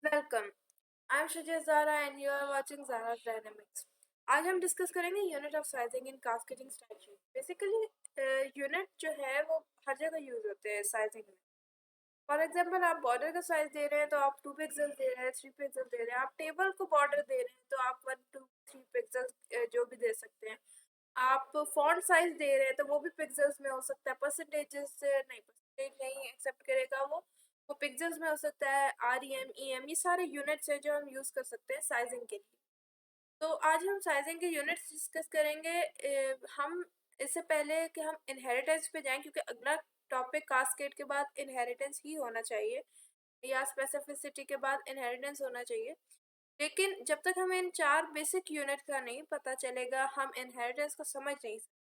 Welcome. I am Shuja Zara and you are watching Zara dynamics. आज हम discuss करेंगे unit of sizing in cascading style sheet. Basically unit जो है वो हर जगह यूज होते हैं साइजिंग में। फॉर एग्जांपल, आप बॉर्डर का साइज दे रहे हैं तो आप 2 पिक्सल दे रहे हैं, 3 पिक्सल दे रहे हैं। आप टेबल को बॉर्डर दे रहे हैं तो आप 1 2 3 पिक्सल जो भी दे सकते हैं। आप फॉन्ट साइज दे रहे हैं तो वो भी पिक्सल्स में हो सकता है, परसेंटेजेस नहीं, परसेंटेज नहीं एक्सेप्ट करेगा वो पिक्सल्स में हो सकता है। REM EM ये सारे यूनिट्स हैं जो हम यूज़ कर सकते हैं साइजिंग के लिए। तो आज हम साइजिंग के यूनिट्स डिस्कस करेंगे। हम इससे पहले कि हम इनहेरिटेंस पे जाएं, क्योंकि अगला टॉपिक कास्केड के बाद इनहेरिटेंस ही होना चाहिए या स्पेसिफिसिटी के बाद इनहेरिटेंस होना चाहिए। लेकिन जब तक हमें इन 4 बेसिक यूनिट का नहीं पता चलेगा, हम इनहेरिटेंस को समझ नहीं सकते।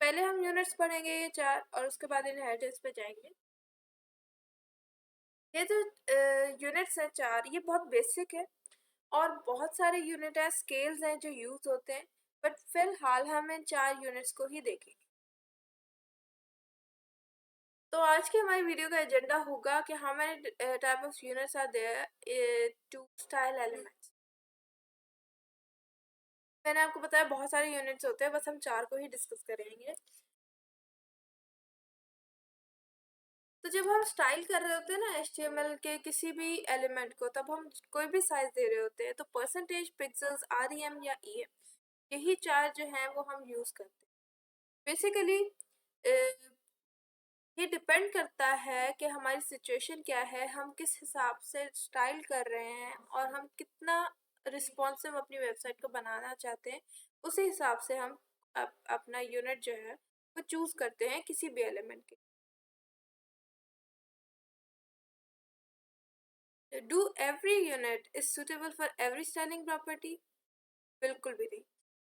पहले हम यूनिट्स पढ़ेंगे ये 4 और उसके बाद इनहेरिटेंस पे जाएंगे। ये जो यूनिट्स हैं 4, ये बहुत बेसिक है और बहुत सारे यूनिट हैं, स्केल्स हैं जो यूज होते हैं, बट फिलहाल हम इन 4 यूनिट्स को ही देखेंगे। तो आज की हमारी वीडियो का एजेंडा होगा कि how many type of units are there to style elements. मैंने आपको बताया बहुत सारे यूनिट्स होते हैं, बस हम 4 को ही डिस्कस करेंगे। तो जब हम स्टाइल कर रहे होते हैं ना HTML के किसी भी एलिमेंट को, तब हम कोई भी साइज दे रहे होते हैं तो परसेंटेज, पिक्सल्स, REM या EM, यही 4 जो हैं वो हम यूज करते हैं। बेसिकली ये डिपेंड करता है कि हमारी सिचुएशन क्या है, हम किस हिसाब से स्टाइल कर रहे हैं और हम कितना रिस्पॉन्सिव अपनी वेबसाइट को बनाना चाहते हैं। उसी हिसाब से हम अपना यूनिट जो है वो चूज करते हैं किसी भी एलिमेंट के। Do every unit is suitable for every styling property? बिल्कुल भी नहीं।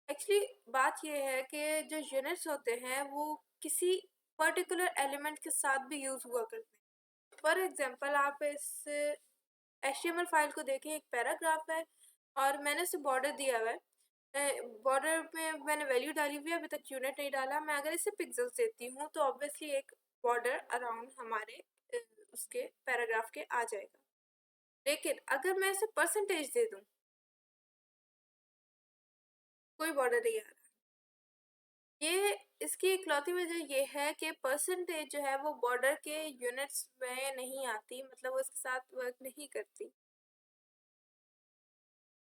एक्चुअली बात यह है कि जो यूनिट्स होते हैं वो किसी पर्टिकुलर एलिमेंट के साथ भी यूज हुआ करते हैं। फॉर एग्जांपल, आप इस HTML फाइल को देखें, एक पैराग्राफ है और मैंने उसे बॉर्डर दिया हुआ है। बॉर्डर में मैंने वैल्यू डाली हुई है, अभी तक यूनिट नहीं डाला। मैं अगर इसे पिक्सल्स देती हूँ तो ऑब्वियसली एक बॉर्डर अराउंड हमारे उसके पैराग्राफ के आ जाएगा। लेकिन अगर मैं इसे परसेंटेज दे दूं, कोई बॉर्डर नहीं आ रहा। ये इसकी इकलौती वजह ये है कि परसेंटेज जो है वो बॉर्डर के यूनिट्स में नहीं आती, मतलब वो इसके साथ वर्क नहीं करती।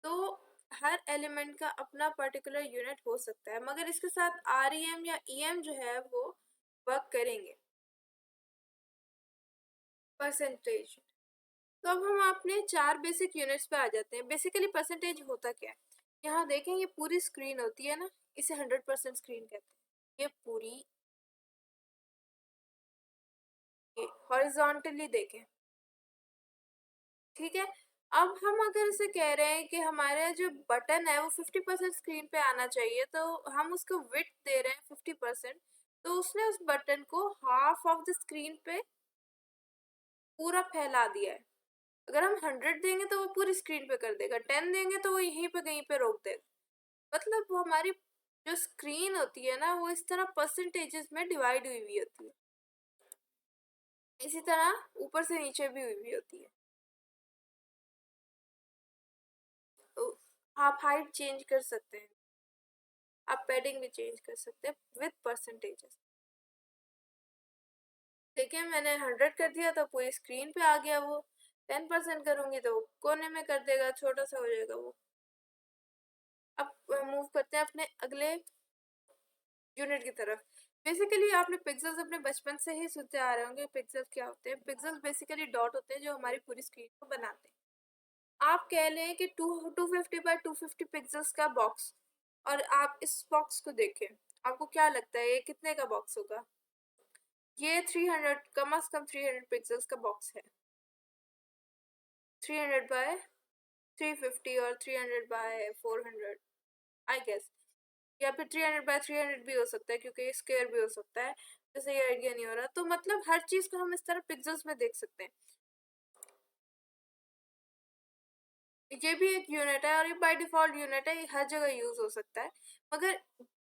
तो हर एलिमेंट का अपना पर्टिकुलर यूनिट हो सकता है, मगर इसके साथ REM या EM जो है वो वर्क करेंगे। परसेंटेज। तो अब हम अपने 4 बेसिक यूनिट्स पे आ जाते हैं। बेसिकली परसेंटेज होता क्या है, यहाँ देखें, ये पूरी स्क्रीन होती है ना, इसे 100% स्क्रीन कहते हैं। ये पूरी हॉरिजॉन्टली देखें, ठीक है। अब हम अगर इसे कह रहे हैं कि हमारा जो बटन है वो 50% स्क्रीन पे आना चाहिए, तो हम उसको विड्थ दे रहे हैं 50%, तो उसने उस बटन को हाफ ऑफ द स्क्रीन पे पूरा फैला दिया है। अगर हम 100 देंगे तो वो पूरी स्क्रीन पे कर देगा, 10 देंगे तो वो यहीं पे कहीं पे रोक देगा। मतलब वो हमारी जो स्क्रीन होती है ना, वो इस तरह परसेंटेजेस में डिवाइड हुई हुई होती है। इसी तरह ऊपर से नीचे भी हुई हुई होती है। तो आप हाइट चेंज कर सकते हैं, आप पैडिंग भी चेंज कर सकते हैं विद परसेंटेजेस। देखिए, मैंने 100 कर दिया तो पूरी स्क्रीन पे आ गया वो। 10% करूंगी तो कोने में कर देगा, छोटा सा हो जाएगा वो। अब मूव करते हैं अपने अगले यूनिट की तरफ। बेसिकली आपने पिक्सल्स अपने बचपन से ही सुनते आ रहे होंगे। पिक्सल्स क्या होते हैं? पिक्सल्स बेसिकली डॉट होते हैं जो हमारी पूरी स्क्रीन को बनाते हैं। आप कह लें कि 250 बाय 250 पिक्सल्स का बॉक्स, और आप इस बॉक्स को देखें, आपको क्या लगता है ये कितने का बॉक्स होगा? ये 300, कम से कम 300 पिक्सल्स का बॉक्स है। 300 बाय 350 और 300 बाय 400 आई गेस, या फिर 300 बाय 300 भी हो सकता है, क्योंकि स्क्वायर भी हो सकता है। जैसे ये आइडिया नहीं हो रहा, तो मतलब हर चीज को हम इस तरह पिक्सल्स में देख सकते हैं। ये भी एक यूनिट है और ये बाय डिफॉल्ट यूनिट है, ये हर जगह यूज हो सकता है। मगर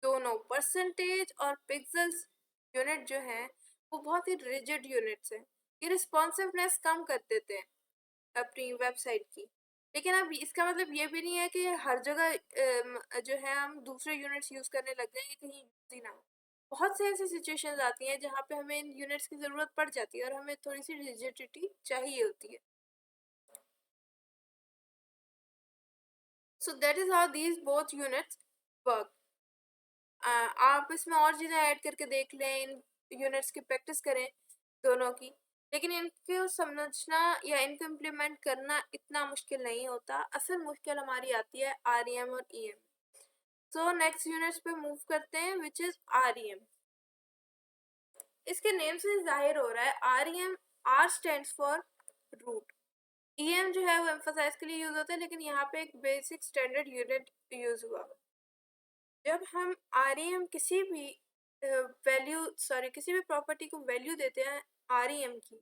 दोनों परसेंटेज और पिक्सल्स यूनिट जो हैं वो बहुत ही रिजिड यूनिट्स हैं। ये रिस्पॉन्सिवनेस कम कर देते हैं। अपनी वेबसाइट की। लेकिन अब इसका मतलब ये भी नहीं है कि हर जगह जो है हम दूसरे यूनिट्स यूज़ करने लग जाएँ, ये कहीं यूज़ ही ना हो। बहुत से ऐसी सिचुएशंस आती हैं जहाँ पे हमें इन यूनिट्स की ज़रूरत पड़ जाती है और हमें थोड़ी-सी रिजिडिटी चाहिए होती है। So that is how these both units work. आप इसमें और चीज़ें ऐड करके देख लें, इन यूनिट्स की प्रैक्टिस करें दोनों की। लेकिन इनको समझना या इनको इम्प्लीमेंट करना इतना मुश्किल नहीं होता। असल मुश्किल हमारी आती है आरईएम और ईएम। सो नेक्स्ट यूनिट्स पे मूव करते हैं विच इज़ आरईएम। इसके नेम से ज़ाहिर हो रहा है REM, R stands for root. EM जो है वो एम्फसाइज के लिए यूज़ होता है, लेकिन यहाँ पे एक बेसिक स्टैंडर्ड यूनिट यूज़ हुआ। जब हम आरईएम किसी भी किसी भी प्रॉपर्टी को वैल्यू देते हैं आरईएम की,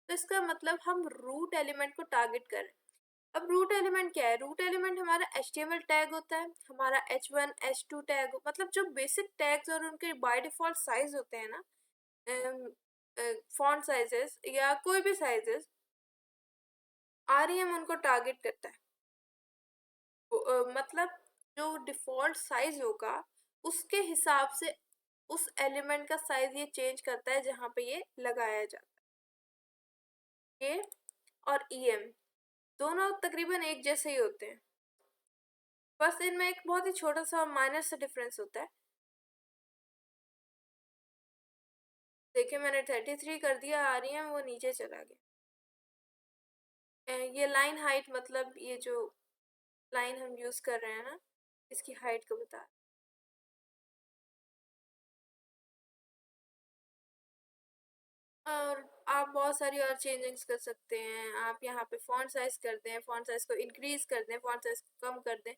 तो इसका मतलब हम रूट एलिमेंट को टारगेट करें। अब रूट एलिमेंट क्या है? रूट एलिमेंट हमारा HTML टैग होता है, हमारा H1 H2 टैग, मतलब जो बेसिक टैग्स और उनके बाय डिफ़ॉल्ट साइज़ होते हैं ना, फॉन्ट साइजेस या कोई भी साइजेस, आरईएम उनको टारगेट करता है। मतलब जो डिफ़ॉल्ट साइज़ होगा उसके हिसाब से उस एलिमेंट का साइज़ ये चेंज करता है जहाँ पे ये लगाया जाता है। ए और ईएम दोनों तकरीबन एक जैसे ही होते हैं, बस इनमें एक बहुत ही छोटा सा माइनर सा डिफरेंस होता है। देखिए मैंने 33 कर दिया, आरईएम वो नीचे चला गया। ये लाइन हाइट, मतलब ये जो लाइन हम यूज़ कर रहे हैं ना, इसकी हाइट को बता। और आप बहुत सारी और चेंजिंग्स कर सकते हैं। आप यहाँ पे फॉन्ट साइज कर दें, फॉन्ट साइज को इंक्रीज कर दें, फॉन्ट साइज को कम कर दें,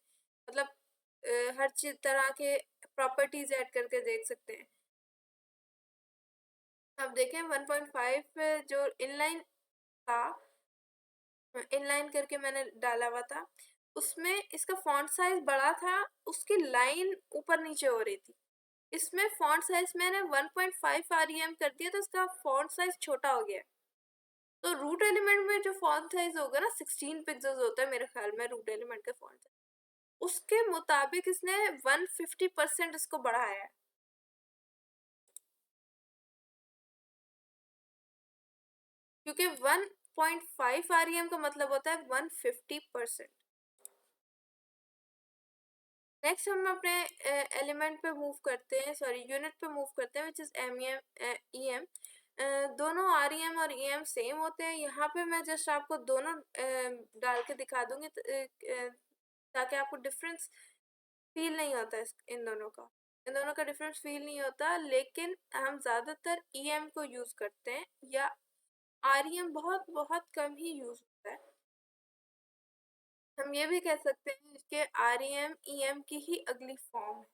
मतलब हर चीज तरह के प्रॉपर्टीज ऐड करके देख सकते हैं। अब देखें 1.5 पे जो इनलाइन था, इनलाइन करके मैंने डाला हुआ था, उसमें इसका फॉन्ट साइज बड़ा था, उसकी लाइन ऊपर नीचे हो रही थी। इसमें फॉन्ट साइज मैंने 1.5 आरईएम कर दिया तो इसका फॉन्ट साइज छोटा हो गया। तो रूट एलिमेंट में जो फॉन्ट साइज होगा ना, 16 पिक्सेल्स होता है मेरे ख्याल में रूट एलिमेंट का फॉन्ट साइज, उसके मुताबिक इसने 150% इसको बढ़ाया है। क्योंकि 1.5 आरईएम का मतलब होता है 150%। नेक्स्ट हम अपने एलिमेंट पे मूव करते हैं, सॉरी यूनिट पे मूव करते हैं विच इज ईएम। दोनों आरईएम और ईएम सेम होते हैं। यहाँ पे मैं जस्ट आपको दोनों डाल के दिखा दूंगी ताकि आपको डिफरेंस फील नहीं होता इन दोनों का। इन दोनों का डिफरेंस फील नहीं होता, लेकिन हम ज़्यादातर ईएम को यूज़ करते हैं या आरईएम बहुत बहुत कम ही यूज़ होता है। हम ये भी कह सकते हैं कि आरईएम ईएम की ही अगली फॉर्म है।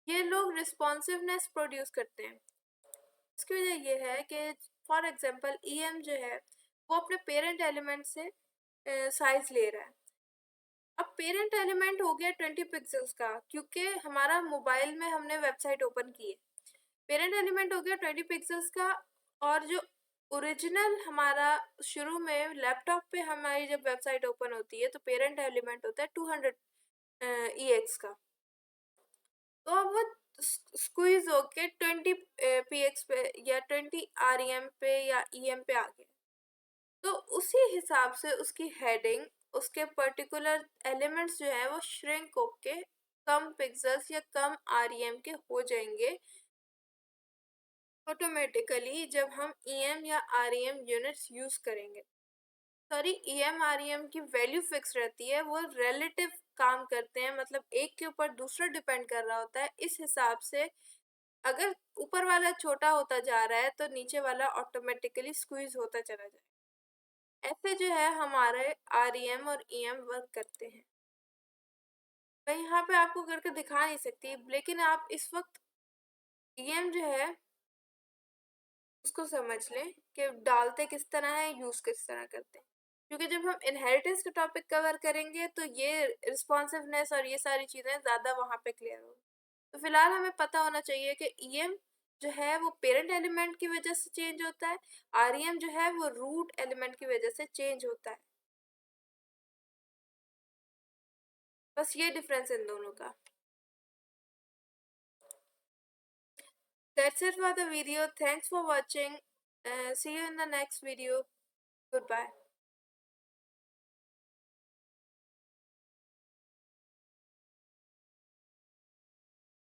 ये लोग रिस्पॉन्सिवनेस प्रोड्यूस करते हैं। इसकी वजह ये है कि फॉर एग्जांपल ईएम जो है वो अपने पेरेंट एलिमेंट से साइज ले रहा है। अब पेरेंट एलिमेंट हो गया 20 पिक्सेल्स का, क्योंकि हमारा मोबाइल में हमने वेबसाइट ओपन की है। पेरेंट एलिमेंट हो गया 20 पिक्सेल्स का, और जो ओरिजिनल हमारा शुरू में लैपटॉप पे हमारी जब वेबसाइट ओपन होती है तो पेरेंट एलिमेंट होता है 200 EX का। तो अब वो स्क्वीज होके 20 PX पे या 20 REM पे या EM पे आ गया। तो उसी हिसाब से उसकी हेडिंग, उसके पर्टिकुलर एलिमेंट्स जो है वो श्रिंक होके कम पिक्सेल्स या कम REM के हो जाएंगे ऑटोमेटिकली जब हम EM या REM यूनिट्स यूज करेंगे। सॉरी, EM REM की वैल्यू फिक्स रहती है, वो रिलेटिव काम करते हैं, मतलब एक के ऊपर दूसरा डिपेंड कर रहा होता है। इस हिसाब से अगर ऊपर वाला छोटा होता जा रहा है तो नीचे वाला ऑटोमेटिकली स्क्वीज होता चला जाए। ऐसे जो है हमारे REM और EM वर्क करते हैं। मैं यहाँ पे आपको करके दिखा नहीं सकती, लेकिन आप इस वक्त EM जो है उसको समझ लें कि डालते किस तरह है, यूज़ किस तरह करते हैं। क्योंकि जब हम इनहेरिटेंस का टॉपिक कवर करेंगे तो ये रिस्पॉन्सिवनेस और ये सारी चीज़ें ज़्यादा वहाँ पे क्लियर होगी। तो फिलहाल हमें पता होना चाहिए कि EM जो है वो पेरेंट एलिमेंट की वजह से चेंज होता है, आरईएम जो है वो रूट एलिमेंट की वजह से चेंज होता है। बस ये डिफरेंस इन दोनों का। That's it for the video. Thanks for watching. See you in the next video. Goodbye.